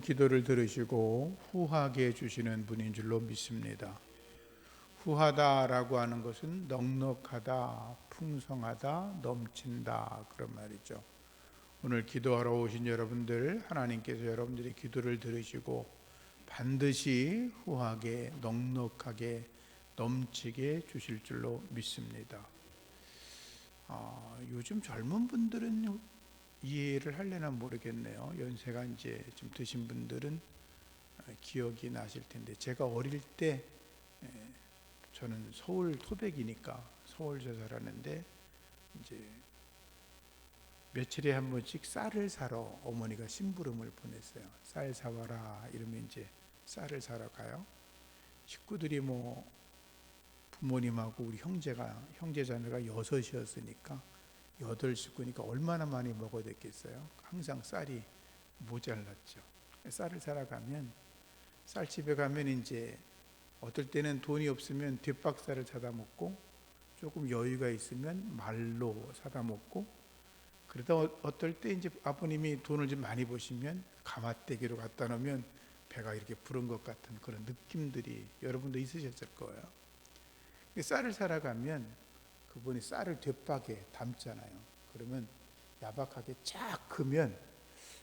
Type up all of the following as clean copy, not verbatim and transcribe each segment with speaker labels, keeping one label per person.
Speaker 1: 모든 기도를 들으시고 후하게 해주시는 분인 줄로 믿습니다. 후하다라고 하는 것은 넉넉하다, 풍성하다, 넘친다 그런 말이죠. 오늘 기도하러 오신 여러분들, 하나님께서 여러분들의 기도를 들으시고 반드시 후하게, 넉넉하게, 넘치게 주실 줄로 믿습니다. 요즘 젊은 분들은 이해를 할래나 모르겠네요. 연세가 이제 좀 드신 분들은 기억이 나실 텐데, 제가 어릴 때, 저는 서울 토백이니까 서울서 살았는데, 이제 며칠에 한 번씩 쌀을 사러 어머니가 심부름을 보냈어요. 쌀 사와라 이러면 이제 쌀을 사러 가요. 식구들이 부모님하고 우리 형제 자매가 6이었으니까 8식구니까 얼마나 많이 먹어야 됐겠어요. 항상 쌀이 모자랐죠. 쌀을 사러 가면, 쌀집에 가면 이제 어떨 때는 돈이 없으면 뒷박살을 사다 먹고, 조금 여유가 있으면 말로 사다 먹고, 그러다 어떨 때 이제 아버님이 돈을 좀 많이 버시면 가마떼기로 갖다 놓으면 배가 이렇게 부른 것 같은 그런 느낌들이 여러분도 있으셨을 거예요. 쌀을 사러 가면 그분이 쌀을 뒷박에 담잖아요. 그러면 야박하게 쫙 크면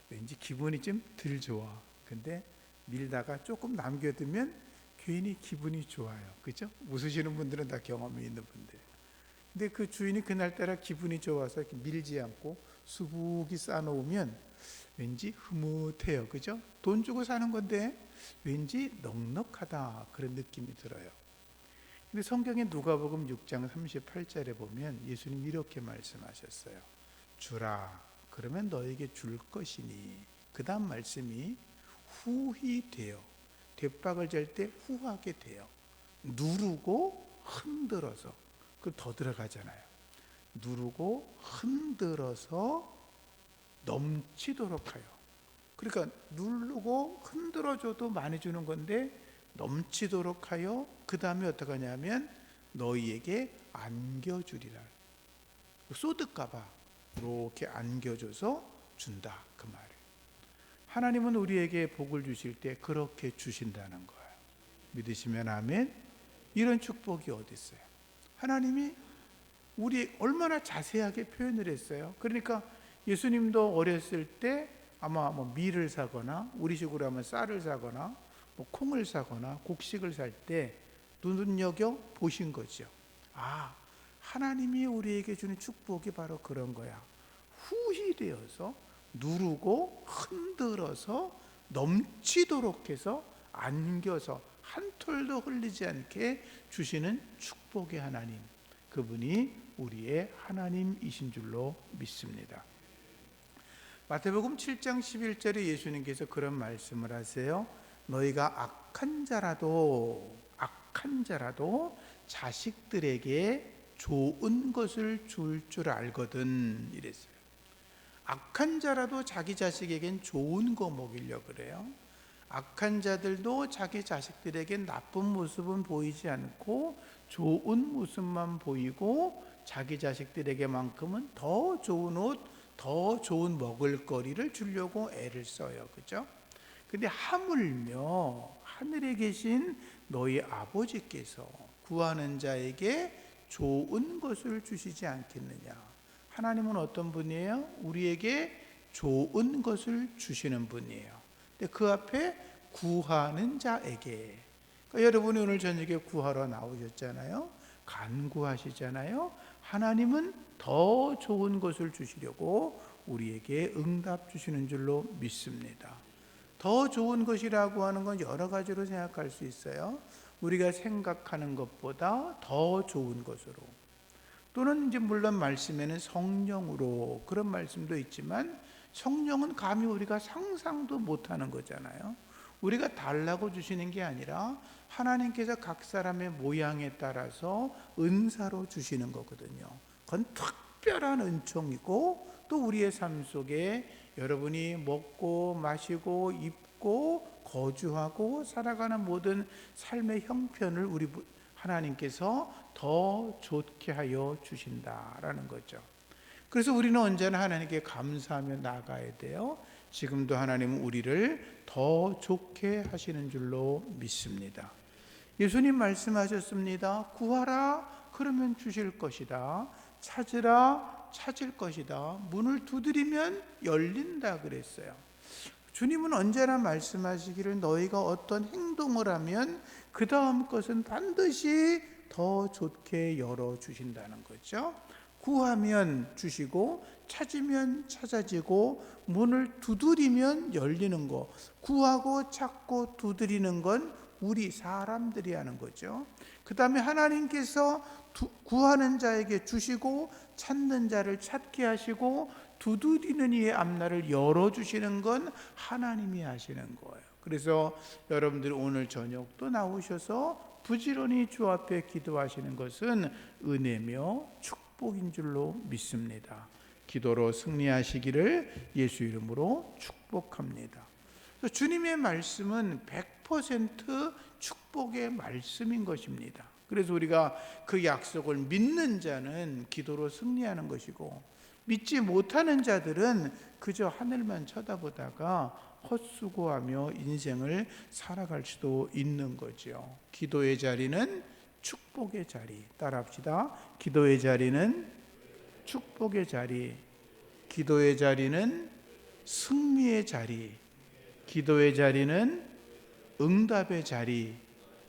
Speaker 1: 왠지 기분이 좀 덜 좋아. 근데 밀다가 조금 남겨두면 괜히 기분이 좋아요. 그죠? 웃으시는 분들은 다 경험이 있는 분들. 근데 그 주인이 그날따라 기분이 좋아서 이렇게 밀지 않고 수북이 싸놓으면 왠지 흐뭇해요. 그죠? 돈 주고 사는 건데 왠지 넉넉하다 그런 느낌이 들어요. 근데 성경에 누가복음 6장 38절에 보면 예수님 이렇게 말씀하셨어요. 주라, 그러면 너에게 줄 것이니. 그 다음 말씀이 후히 돼요. 뒷박을 잴 때 후하게 돼요. 누르고 흔들어서. 그럼 더 들어가잖아요. 누르고 흔들어서 넘치도록 하여. 그러니까 누르고 흔들어줘도 많이 주는 건데 넘치도록 하여 그 다음에 어떻게 하냐면 너희에게 안겨주리라. 쏟을까봐 이렇게 안겨줘서 준다 그 말이에요. 하나님은 우리에게 복을 주실 때 그렇게 주신다는 거예요. 믿으시면 아멘. 이런 축복이 어디 있어요? 하나님이 우리 얼마나 자세하게 표현을 했어요. 그러니까 예수님도 어렸을 때 아마 밀을 사거나 우리 식으로 하면 쌀을 사거나 콩을 사거나 곡식을 살 때 눈여겨 보신 거죠. 하나님이 우리에게 주는 축복이 바로 그런 거야. 후히 되어서 누르고 흔들어서 넘치도록 해서 안겨서 한 톨도 흘리지 않게 주시는 축복의 하나님, 그분이 우리의 하나님이신 줄로 믿습니다. 마태복음 7장 11절에 예수님께서 그런 말씀을 하세요. 너희가 악한 자라도 자식들에게 좋은 것을 줄 줄 알거든 이랬어요. 악한 자라도 자기 자식에겐 좋은 거 먹이려고 그래요. 악한 자들도 자기 자식들에게 나쁜 모습은 보이지 않고 좋은 모습만 보이고 자기 자식들에게만큼은 더 좋은 옷, 더 좋은 먹을거리를 주려고 애를 써요. 그죠? 근데 하물며 하늘에 계신 너희 아버지께서 구하는 자에게 좋은 것을 주시지 않겠느냐. 하나님은 어떤 분이에요? 우리에게 좋은 것을 주시는 분이에요. 근데 그 앞에 구하는 자에게. 그러니까 여러분이 오늘 저녁에 구하러 나오셨잖아요. 간구하시잖아요. 하나님은 더 좋은 것을 주시려고 우리에게 응답 주시는 줄로 믿습니다. 더 좋은 것이라고 하는 건 여러 가지로 생각할 수 있어요. 우리가 생각하는 것보다 더 좋은 것으로, 또는 이제 물론 말씀에는 성령으로 그런 말씀도 있지만 성령은 감히 우리가 상상도 못하는 거잖아요. 우리가 달라고 주시는 게 아니라 하나님께서 각 사람의 모양에 따라서 은사로 주시는 거거든요. 그건 특별한 은총이고 또 우리의 삶 속에 여러분이 먹고 마시고 입고 거주하고 살아가는 모든 삶의 형편을 우리 하나님께서 더 좋게 하여 주신다라는 거죠. 그래서 우리는 언제나 하나님께 감사하며 나아가야 돼요. 지금도 하나님은 우리를 더 좋게 하시는 줄로 믿습니다. 예수님 말씀하셨습니다. 구하라 그러면 주실 것이다. 찾으라 찾을 것이다. 문을 두드리면 열린다 그랬어요. 주님은 언제나 말씀하시기를 너희가 어떤 행동을 하면 그 다음 것은 반드시 더 좋게 열어주신다는 거죠. 구하면 주시고 찾으면 찾아지고 문을 두드리면 열리는 거. 구하고 찾고 두드리는 건 우리 사람들이 하는 거죠. 그 다음에 하나님께서 구하는 자에게 주시고 찾는 자를 찾게 하시고 두드리는 이의 앞날을 열어주시는 건 하나님이 하시는 거예요. 그래서 여러분들이 오늘 저녁 또 나오셔서 부지런히 주 앞에 기도하시는 것은 은혜며 축복인 줄로 믿습니다. 기도로 승리하시기를 예수 이름으로 축복합니다. 주님의 말씀은 100% 축복의 말씀인 것입니다. 그래서 우리가 그 약속을 믿는 자는 기도로 승리하는 것이고, 믿지 못하는 자들은 그저 하늘만 쳐다보다가 헛수고하며 인생을 살아갈 수도 있는 거죠. 기도의 자리는 축복의 자리. 따라합시다. 기도의 자리는 축복의 자리. 기도의 자리는 승리의 자리. 기도의 자리는 응답의 자리.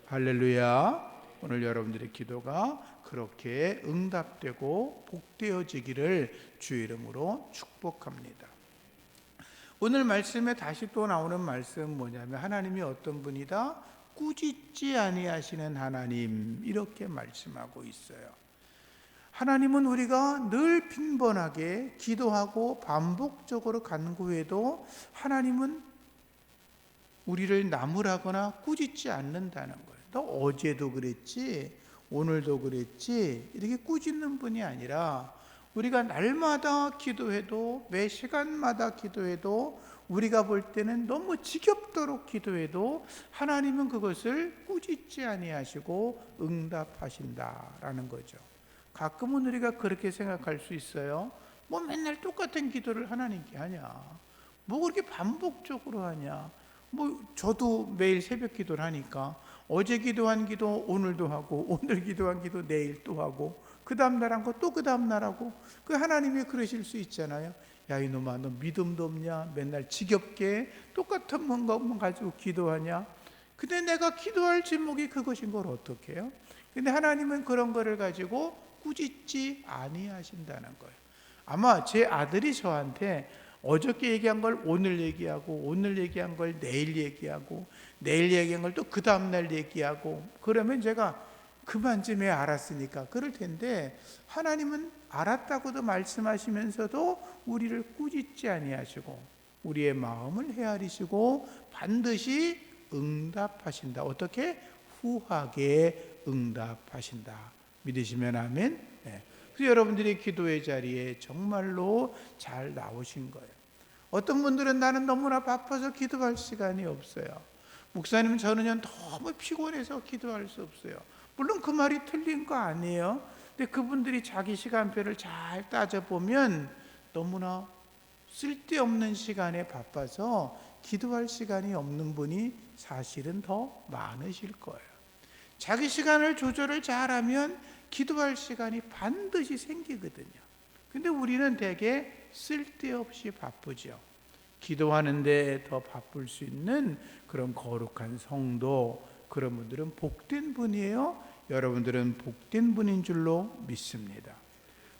Speaker 1: 할렐루야. 오늘 여러분들의 기도가 그렇게 응답되고 복되어지기를 주의 이름으로 축복합니다. 오늘 말씀에 다시 또 나오는 말씀은 뭐냐면 하나님이 어떤 분이다? 꾸짖지 아니하시는 하나님, 이렇게 말씀하고 있어요. 하나님은 우리가 늘 빈번하게 기도하고 반복적으로 간구해도 하나님은 우리를 나무라거나 꾸짖지 않는다는 거예요. 너 어제도 그랬지, 오늘도 그랬지, 이렇게 꾸짖는 분이 아니라 우리가 날마다 기도해도, 매 시간마다 기도해도, 우리가 볼 때는 너무 지겹도록 기도해도 하나님은 그것을 꾸짖지 아니하시고 응답하신다라는 거죠. 가끔은 우리가 그렇게 생각할 수 있어요. 뭐 맨날 똑같은 기도를 하나님께 하냐, 뭐 그렇게 반복적으로 하냐. 뭐 저도 매일 새벽 기도를 하니까 어제 기도한 기도 오늘도 하고, 오늘 기도한 기도 내일 또 하고, 그 다음 날 한 거 또 그 다음 날 하고. 그 하나님이 그러실 수 있잖아요. 야 이놈아, 너 믿음도 없냐? 맨날 지겹게 똑같은 것만 가지고 기도하냐? 근데 내가 기도할 제목이 그것인 걸 어떻게 해요? 근데 하나님은 그런 거를 가지고 꾸짖지 아니하신다는 거예요. 아마 제 아들이 저한테 어저께 얘기한 걸 오늘 얘기하고, 오늘 얘기한 걸 내일 얘기하고, 내일 얘기한 걸 또 그 다음날 얘기하고, 그러면 제가 그만쯤에 알았으니까 그럴 텐데, 하나님은 알았다고도 말씀하시면서도 우리를 꾸짖지 아니하시고 우리의 마음을 헤아리시고 반드시 응답하신다. 어떻게? 후하게 응답하신다. 믿으시면 아멘. 네. 그래서 여러분들이 기도의 자리에 정말로 잘 나오신 거예요. 어떤 분들은 나는 너무나 바빠서 기도할 시간이 없어요. 목사님 저는요 너무 피곤해서 기도할 수 없어요. 물론 그 말이 틀린 거 아니에요. 근데 그분들이 자기 시간표를 잘 따져보면 너무나 쓸데없는 시간에 바빠서 기도할 시간이 없는 분이 사실은 더 많으실 거예요. 자기 시간을 조절을 잘하면 기도할 시간이 반드시 생기거든요. 근데 우리는 되게 쓸데없이 바쁘죠. 기도하는데 더 바쁠 수 있는 그런 거룩한 성도, 그런 분들은 복된 분이에요. 여러분들은 복된 분인 줄로 믿습니다.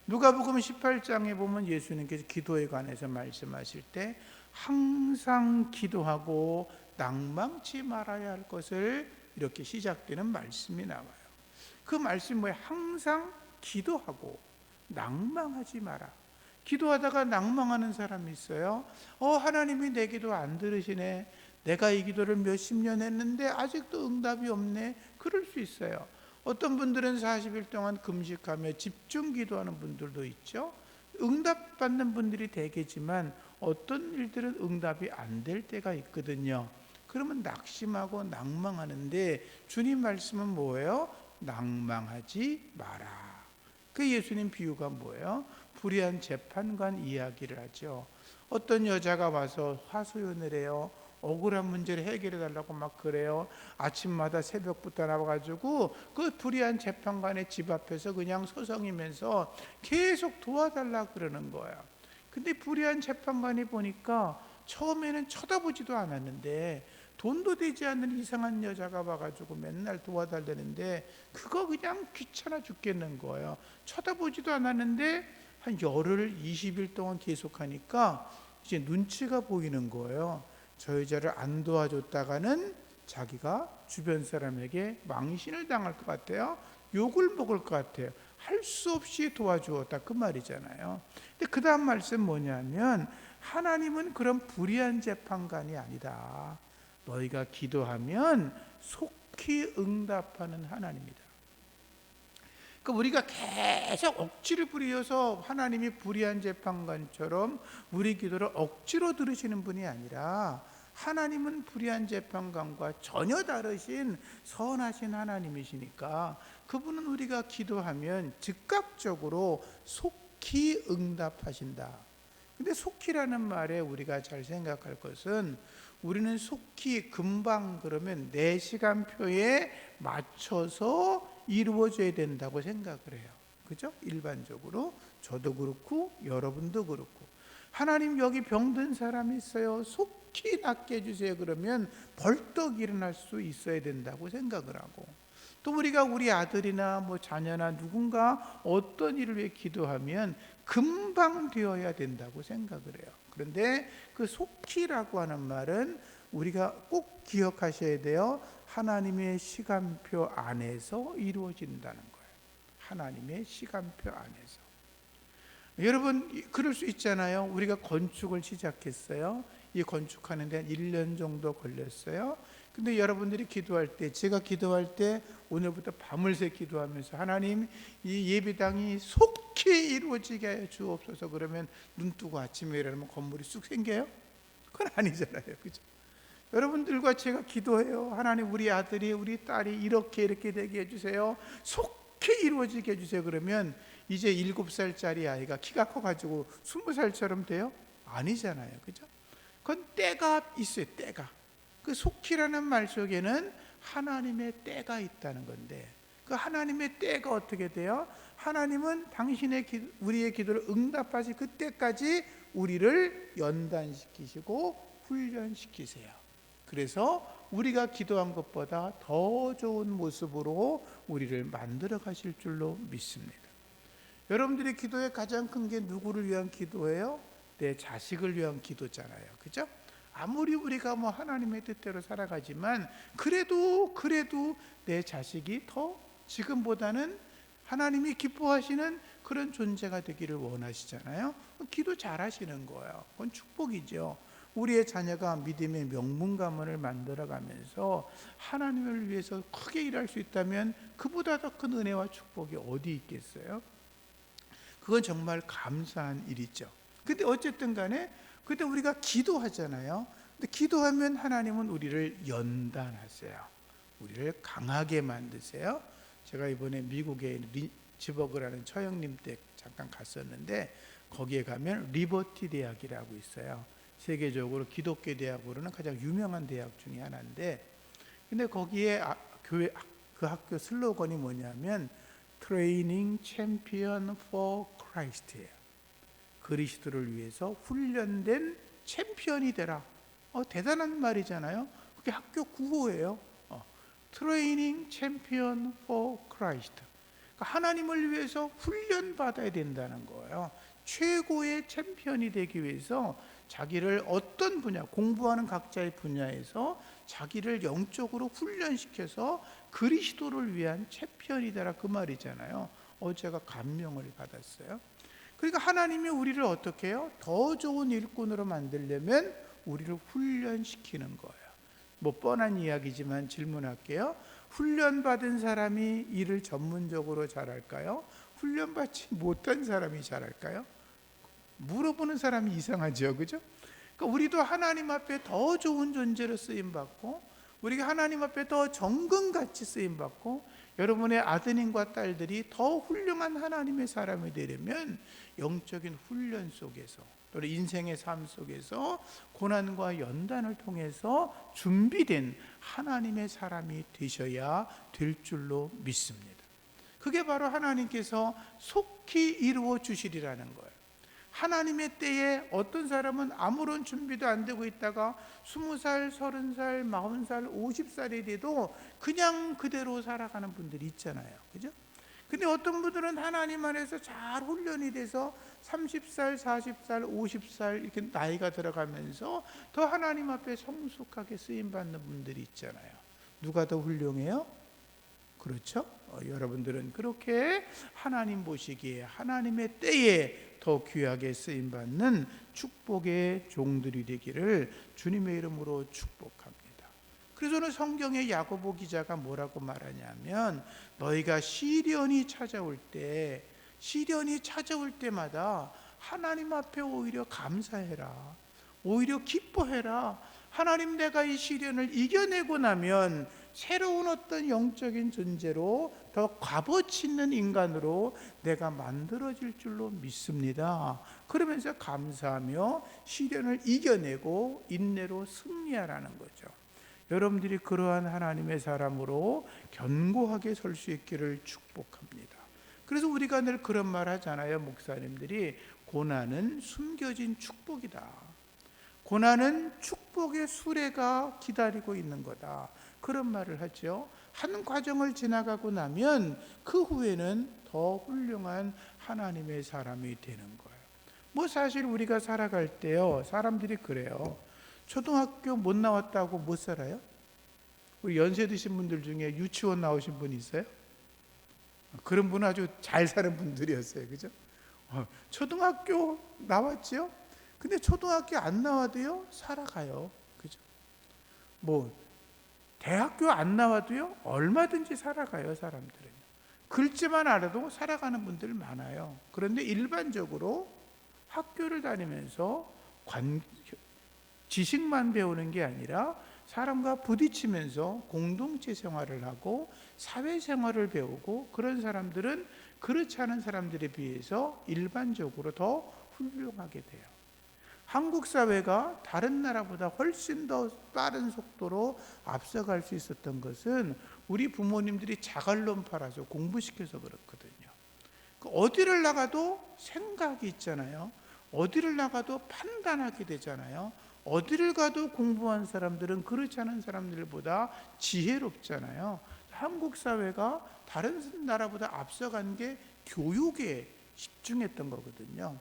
Speaker 1: 누가복음 18장에 보면 예수님께서 기도에 관해서 말씀하실 때 항상 기도하고 낭망치 말아야 할 것을 이렇게 시작되는 말씀이 나와요. 그 말씀이 뭐예요? 항상 기도하고 낭망하지 마라. 기도하다가 낭망하는 사람이 있어요. 하나님이 내 기도 안 들으시네. 내가 이 기도를 몇십 년 했는데 아직도 응답이 없네. 그럴 수 있어요. 어떤 분들은 40일 동안 금식하며 집중 기도하는 분들도 있죠. 응답받는 분들이 되겠지만 어떤 일들은 응답이 안 될 때가 있거든요. 그러면 낙심하고 낭망하는데 주님 말씀은 뭐예요? 낭망하지 마라. 그 예수님 비유가 뭐예요? 불의한 재판관 이야기를 하죠. 어떤 여자가 와서 하소연을 해요. 억울한 문제를 해결해 달라고 막 그래요. 아침마다 새벽부터 나와가지고 그 불의한 재판관의 집 앞에서 그냥 서성이면서 계속 도와달라 그러는 거야. 근데 불의한 재판관이 보니까 처음에는 쳐다보지도 않았는데 돈도 되지 않는 이상한 여자가 와가지고 맨날 도와달라는데 그거 그냥 귀찮아 죽겠는 거예요. 쳐다보지도 않았는데 한 열흘 20일 동안 계속하니까 이제 눈치가 보이는 거예요. 저 여자를 안 도와줬다가는 자기가 주변 사람에게 망신을 당할 것 같아요. 욕을 먹을 것 같아요. 할 수 없이 도와주었다 그 말이잖아요. 근데 그 다음 말씀 뭐냐면 하나님은 그런 불의한 재판관이 아니다. 너희가 기도하면 속히 응답하는 하나님이다. 그러니까 우리가 계속 억지를 부려서 하나님이 불의한 재판관처럼 우리 기도를 억지로 들으시는 분이 아니라 하나님은 불의한 재판관과 전혀 다르신 선하신 하나님이시니까 그분은 우리가 기도하면 즉각적으로 속히 응답하신다. 근데 속히라는 말에 우리가 잘 생각할 것은 우리는 속히 금방 그러면 내 시간표에 맞춰서 이루어져야 된다고 생각을 해요. 그죠? 일반적으로 저도 그렇고 여러분도 그렇고 하나님 여기 병든 사람이 있어요. 속히 낫게 해주세요. 그러면 벌떡 일어날 수 있어야 된다고 생각을 하고 또 우리가 우리 아들이나 뭐 자녀나 누군가 어떤 일을 위해 기도하면 금방 되어야 된다고 생각을 해요. 그런데 그 속히라고 하는 말은 우리가 꼭 기억하셔야 돼요. 하나님의 시간표 안에서 이루어진다는 거예요. 하나님의 시간표 안에서. 여러분 그럴 수 있잖아요. 우리가 건축을 시작했어요. 이 건축하는 데 1년 정도 걸렸어요. 근데 여러분들이 기도할 때 제가 기도할 때 오늘부터 밤을 새 기도하면서 하나님 이 예배당이 속히 이루어지게 하여 주옵소서 그러면 눈 뜨고 아침에 일어나면 건물이 쑥 생겨요? 그건 아니잖아요. 그죠? 여러분들과 제가 기도해요. 하나님 우리 아들이 우리 딸이 이렇게 되게 해주세요. 속히 이루어지게 해주세요. 그러면 이제 7살짜리 아이가 키가 커가지고 20살처럼 돼요? 아니잖아요. 그죠? 그건 때가 있어요. 때가. 그 속히라는 말 속에는 하나님의 때가 있다는 건데 그 하나님의 때가 어떻게 돼요? 하나님은 우리의 기도를 응답하시 그때까지 우리를 연단시키시고 훈련시키세요. 그래서 우리가 기도한 것보다 더 좋은 모습으로 우리를 만들어 가실 줄로 믿습니다. 여러분들의 기도의 가장 큰 게 누구를 위한 기도예요? 내 자식을 위한 기도잖아요. 그죠? 아무리 우리가 뭐 하나님의 뜻대로 살아가지만 그래도 내 자식이 더 지금보다는 하나님이 기뻐하시는 그런 존재가 되기를 원하시잖아요. 기도 잘하시는 거예요. 그건 축복이죠. 우리의 자녀가 믿음의 명문 가문을 만들어가면서 하나님을 위해서 크게 일할 수 있다면 그보다 더 큰 은혜와 축복이 어디 있겠어요? 그건 정말 감사한 일이죠. 근데 어쨌든 간에 그때 우리가 기도하잖아요. 근데 기도하면 하나님은 우리를 연단하세요. 우리를 강하게 만드세요. 제가 이번에 미국에 리츠버그라는 처형림 때 잠깐 갔었는데 거기에 가면 리버티 대학이라고 있어요. 세계적으로 기독교 대학으로는 가장 유명한 대학 중에 하나인데 근데 거기에 교회 그 학교 슬로건이 뭐냐면 Training Champion for Christ예요. 그리스도를 위해서 훈련된 챔피언이 되라. 대단한 말이잖아요. 그게 학교 구호예요. Training Champion for Christ. 그러니까 하나님을 위해서 훈련받아야 된다는 거예요. 최고의 챔피언이 되기 위해서 자기를 어떤 분야, 공부하는 각자의 분야에서 자기를 영적으로 훈련시켜서 그리스도를 위한 챔피언이 되라 그 말이잖아요. 제가 감명을 받았어요. 그러니까 하나님이 우리를 어떻게 해요? 더 좋은 일꾼으로 만들려면 우리를 훈련시키는 거예요. 뭐 뻔한 이야기지만 질문할게요. 훈련받은 사람이 일을 전문적으로 잘할까요? 훈련받지 못한 사람이 잘할까요? 물어보는 사람이 이상하죠. 그죠? 그러니까 우리도 하나님 앞에 더 좋은 존재로 쓰임받고 우리가 하나님 앞에 더 정금같이 쓰임받고 여러분의 아드님과 딸들이 더 훌륭한 하나님의 사람이 되려면 영적인 훈련 속에서 또 인생의 삶 속에서 고난과 연단을 통해서 준비된 하나님의 사람이 되셔야 될 줄로 믿습니다. 그게 바로 하나님께서 속히 이루어 주시리라는 거예요. 하나님의 때에 어떤 사람은 아무런 준비도 안 되고 있다가 20살, 30살, 40살, 50살이 돼도 그냥 그대로 살아가는 분들이 있잖아요. 그죠? 근데 어떤 분들은 하나님 안에서 잘 훈련이 돼서 30살, 40살, 50살 이렇게 나이가 들어가면서 더 하나님 앞에 성숙하게 쓰임받는 분들이 있잖아요. 누가 더 훌륭해요? 그렇죠? 여러분들은 그렇게 하나님 보시기에 하나님의 때에 더 귀하게 쓰임받는 축복의 종들이 되기를 주님의 이름으로 축복합니다. 그래서 오늘 성경의 야고보 기자가 뭐라고 말하냐면 너희가 시련이 찾아올 때마다 하나님 앞에 오히려 감사해라. 오히려 기뻐해라. 하나님, 내가 이 시련을 이겨내고 나면 새로운 어떤 영적인 존재로 더 값어치 있는 인간으로 내가 만들어질 줄로 믿습니다. 그러면서 감사하며 시련을 이겨내고 인내로 승리하라는 거죠. 여러분들이 그러한 하나님의 사람으로 견고하게 설 수 있기를 축복합니다. 그래서 우리가 늘 그런 말 하잖아요. 목사님들이 고난은 숨겨진 축복이다. 고난은 축복의 수레가 기다리고 있는 거다. 그런 말을 하죠. 한 과정을 지나가고 나면 그 후에는 더 훌륭한 하나님의 사람이 되는 거예요. 사실 우리가 살아갈 때요, 사람들이 그래요. 초등학교 못 나왔다고 못 살아요? 우리 연세 드신 분들 중에 유치원 나오신 분 있어요? 그런 분은 아주 잘 사는 분들이었어요. 그죠? 초등학교 나왔죠? 근데 초등학교 안 나와도요, 살아가요. 그죠? 대학교 안 나와도요, 얼마든지 살아가요, 사람들은. 글지만 알아도 살아가는 분들 많아요. 그런데 일반적으로 학교를 다니면서 지식만 배우는 게 아니라 사람과 부딪히면서 공동체 생활을 하고 사회생활을 배우고 그런 사람들은 그렇지 않은 사람들에 비해서 일반적으로 더 훌륭하게 돼요. 한국 사회가 다른 나라보다 훨씬 더 빠른 속도로 앞서갈 수 있었던 것은 우리 부모님들이 자갈론 팔아서 공부시켜서 그렇거든요. 어디를 나가도 생각이 있잖아요. 어디를 나가도 판단하게 되잖아요. 어디를 가도 공부한 사람들은 그렇지 않은 사람들보다 지혜롭잖아요. 한국 사회가 다른 나라보다 앞서간 게 교육에 집중했던 거거든요.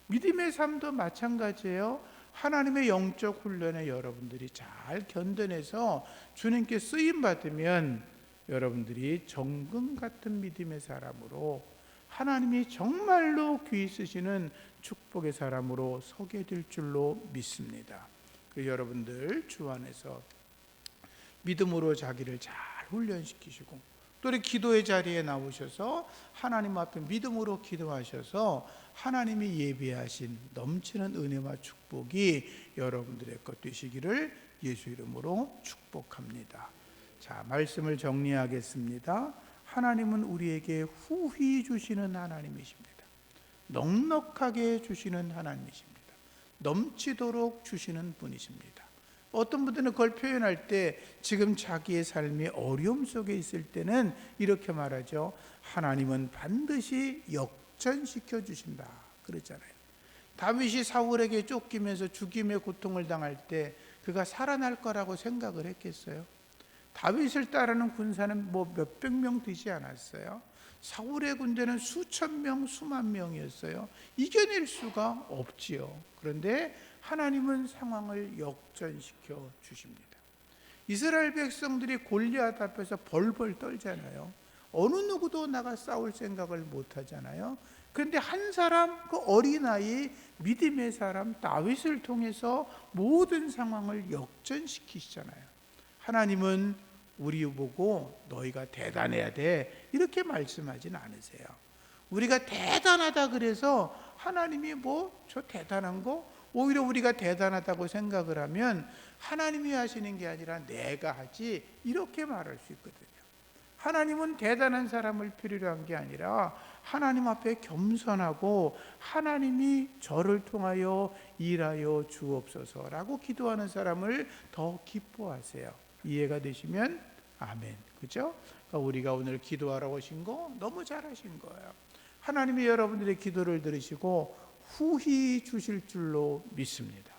Speaker 1: 믿음의 삶도 마찬가지예요. 하나님의 영적 훈련에 여러분들이 잘 견뎌내서 주님께 쓰임 받으면 여러분들이 정금 같은 믿음의 사람으로 하나님이 정말로 귀히 쓰시는 축복의 사람으로 서게 될 줄로 믿습니다. 여러분들 주 안에서 믿음으로 자기를 잘 훈련시키시고 또 우리 기도의 자리에 나오셔서 하나님 앞에 믿음으로 기도하셔서 하나님이 예비하신 넘치는 은혜와 축복이 여러분들의 것 되시기를 예수 이름으로 축복합니다. 자, 말씀을 정리하겠습니다. 하나님은 우리에게 후히 주시는 하나님이십니다. 넉넉하게 주시는 하나님이십니다. 넘치도록 주시는 분이십니다. 어떤 분들은 그걸 표현할 때 지금 자기의 삶이 어려움 속에 있을 때는 이렇게 말하죠. 하나님은 반드시 역전시켜 주신다. 그랬잖아요. 다윗이 사울에게 쫓기면서 죽임의 고통을 당할 때 그가 살아날 거라고 생각을 했겠어요? 다윗을 따르는 군사는 몇백 명 되지 않았어요. 사울의 군대는 수천 명, 수만 명이었어요. 이겨낼 수가 없지요. 그런데 하나님은 상황을 역전시켜 주십니다. 이스라엘 백성들이 골리앗 앞에서 벌벌 떨잖아요. 어느 누구도 나가 싸울 생각을 못 하잖아요. 그런데 한 사람, 그 어린아이 믿음의 사람 다윗을 통해서 모든 상황을 역전시키시잖아요. 하나님은 우리 보고 너희가 대단해야 돼 이렇게 말씀하진 않으세요. 우리가 대단하다 그래서 하나님이 저 대단한 거 오히려 우리가 대단하다고 생각을 하면 하나님이 하시는 게 아니라 내가 하지 이렇게 말할 수 있거든요. 하나님은 대단한 사람을 필요로 한 게 아니라 하나님 앞에 겸손하고 하나님이 저를 통하여 일하여 주옵소서라고 기도하는 사람을 더 기뻐하세요. 이해가 되시면 아멘. 그죠? 그러니까 우리가 오늘 기도하러 오신 거 너무 잘하신 거예요. 하나님이 여러분들의 기도를 들으시고 후히 주실 줄로 믿습니다.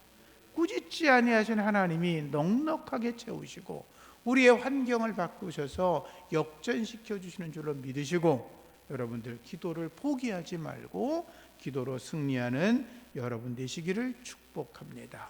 Speaker 1: 꾸짖지 아니하신 하나님이 넉넉하게 채우시고 우리의 환경을 바꾸셔서 역전시켜 주시는 줄로 믿으시고, 여러분들 기도를 포기하지 말고 기도로 승리하는 여러분 되시기를 축복합니다.